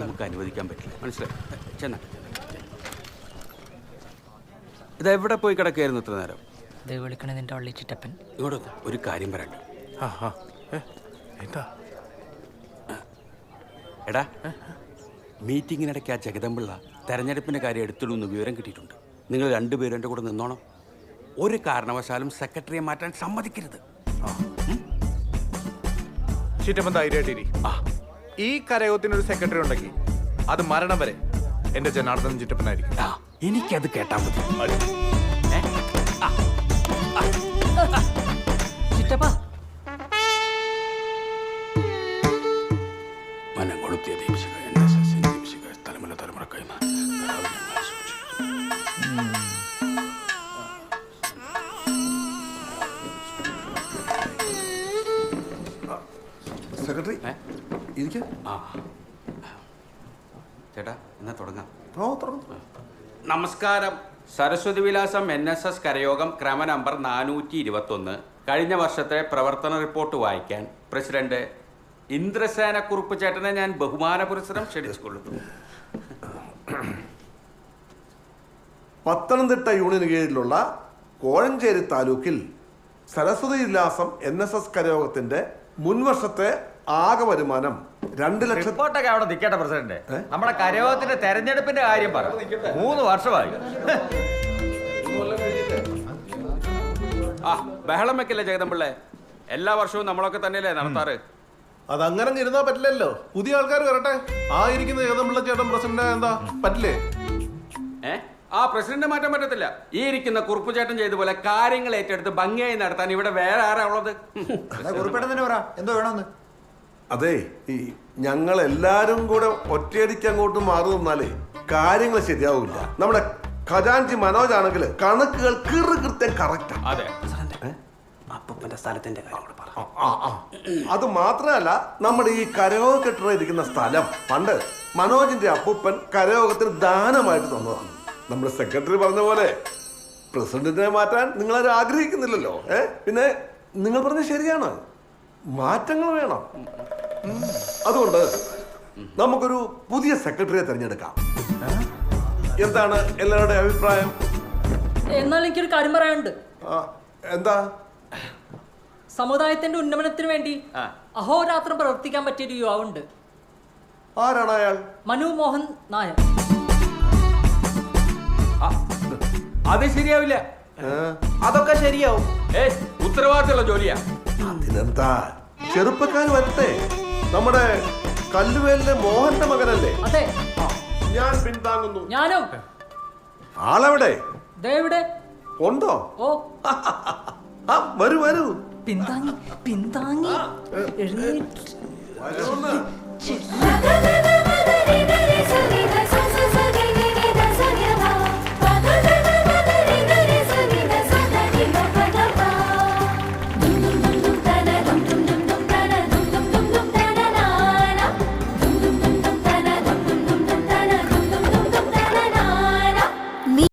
നമുക്ക് അനുവദിക്കാൻ പറ്റില്ല, മനസ്സിലായി? ചെന്ന ഇതെവിടെ പോയി കിടക്കുകയായിരുന്നു ഇത്ര നേരം? വിളിക്കണതിൻ്റെ ഉള്ളിൽ ചിറ്റപ്പൻ ഇങ്ങോട്ട് ഒരു കാര്യം പറയണ്ട. എടാ, മീറ്റിങ്ങിനിടയ്ക്ക് ആ ജഗദമ്പിള്ള തെരഞ്ഞെടുപ്പിൻ്റെ കാര്യം എടുത്തിടുമെന്ന് വിവരം കിട്ടിയിട്ടുണ്ട്. നിങ്ങൾ രണ്ടുപേരും എൻ്റെ കൂടെ നിന്നോണം. ഒരു കാരണവശാലും സെക്രട്ടറിയെ മാറ്റാൻ സമ്മതിക്കരുത്. ചിറ്റപ്പൻ ധൈര്യമായിട്ടിരി. ഈ കരയോഗത്തിനൊരു സെക്രട്ടറി ഉണ്ടെങ്കിൽ അത് മരണം വരെ എന്റെ ജനാർദ്ദൻ ചിറ്റപ്പനായിരിക്കും. എനിക്കത് കേട്ടാ മതി. ചിറ്റപ്പ മനം കൊളുത്തിയ ദീപിക NSS ദീപിക തലമുറ തലമുറക്കായി സെക്രട്ടറി ഇരിക്ക. ചേട്ടാ, എന്നാ തുടങ്ങാം. നമസ്കാരം. സരസ്വതി വിലാസം NSS കരയോഗം ക്രമ നമ്പർ 421 കഴിഞ്ഞ വർഷത്തെ പ്രവർത്തന റിപ്പോർട്ട് വായിക്കാൻ പ്രസിഡന്റ് ഇന്ദ്രസേന കുറുപ്പ് ചേട്ടനെ ഞാൻ ബഹുമാനപുരസ്സരം ക്ഷണിച്ചുകൊള്ളുന്നു. പത്തനംതിട്ട യൂണിയന് കീഴിലുള്ള കോഴഞ്ചേരി താലൂക്കിൽ സരസ്വതി വിലാസം NSS കരയോഗത്തിന്റെ മുൻവർഷത്തെ ആകെ വരുമാനം 2 ലക്ഷം. റിപ്പോർട്ടൊക്കെ അവിടെ നിൽക്കട്ടെ പ്രസിഡന്റ്. നമ്മുടെ കരയോഗത്തിന്റെ തെരഞ്ഞെടുപ്പിന്റെ കാര്യം പറ. 3 വർഷമായി. ബഹളം വെക്കില്ല ജഗദമ്പിള്ളേ. എല്ലാ വർഷവും നമ്മളൊക്കെ തന്നെയല്ലേ നടത്താറ്. അതങ്ങനെ ഇരുന്നാ പറ്റില്ലല്ലോ. പുതിയ ആൾക്കാർ വരട്ടെ. ആ ഇരിക്കുന്ന ജഗദമ്പിള്ള ചേട്ടൻ പ്രസിഡന്റ് എന്താ പറ്റില്ലേ? ആ പ്രസിഡന്റ് മാറ്റാൻ പറ്റത്തില്ല. ഈ ഇരിക്കുന്ന കുറുപ്പ് ചേട്ടൻ ചെയ്ത പോലെ കാര്യങ്ങൾ ഏറ്റെടുത്ത് ഭംഗിയായി നടത്താൻ ഇവിടെ വേറെ ആരാ ഉള്ളത്? എന്തോ വേണമെന്ന്. അതെ, ഈ ഞങ്ങൾ എല്ലാരും കൂടെ ഒറ്റയടിക്ക് അങ്ങോട്ട് മാറി നിന്നാലേ കാര്യങ്ങൾ ശരിയാവില്ല. നമ്മുടെ ഖജാൻജി മനോജ് ആണെങ്കിൽ കണക്കുകൾ കൃത്യം കറക്റ്റാ. അതെ, അപ്പൂപ്പന്റെ സ്ഥലത്തിന്റെ കാര്യം പറ. അത് മാത്രമല്ല, നമ്മുടെ ഈ കരയോഗ കെട്ടിട ഇരിക്കുന്ന സ്ഥലം പണ്ട് മനോജിന്റെ അപ്പൂപ്പൻ കരയോഗത്തിന് ദാനമായിട്ട് തന്നതാണ്. നമ്മുടെ സെക്രട്ടറി പറഞ്ഞ പോലെ പ്രസിഡന്റിനെ മാറ്റാൻ നിങ്ങളാരും ആഗ്രഹിക്കുന്നില്ലല്ലോ. പിന്നെ നിങ്ങൾ പറഞ്ഞ ശരിയാണ്, മാറ്റങ്ങൾ വേണം. അതുകൊണ്ട് നമുക്കൊരു പുതിയ സെക്രട്ടറിയെ തിരഞ്ഞെടുക്കാം. എന്താണ് എല്ലാവരുടെയും അഭിപ്രായം? എന്നാൽ എനിക്കൊരു കാര്യം പറയാനുണ്ട്. എന്താ? സമുദായത്തിന്റെ ഉന്നമനത്തിന് വേണ്ടി അഹോരാത്രം പ്രവർത്തിക്കാൻ പറ്റിയൊരു യുവാവുണ്ട്. ആരാണ് അയാൾ? മനു മോഹൻ നായർ. അത് ശരിയാവില്ല. അതൊക്കെ ശരിയാവും. ഉത്തരവാദിത്തമുള്ള ജോലിയാ. അതിനെന്താ, ചെറുപ്പക്കാർ വരട്ടെ. നമ്മുടെ കല്ലുവേലിലെ മോഹന്റെ മകനല്ലേ? അതെ, ഞാൻ പിന്താങ്ങുന്നു. ഞാനും. ആളെവിടെ? ദേവിടെ ഉണ്ടോ? ഓ, വരൂ വരൂ. പിന്താങ്ങി പിന്താങ്ങി എഴുന്നേറ്റ്.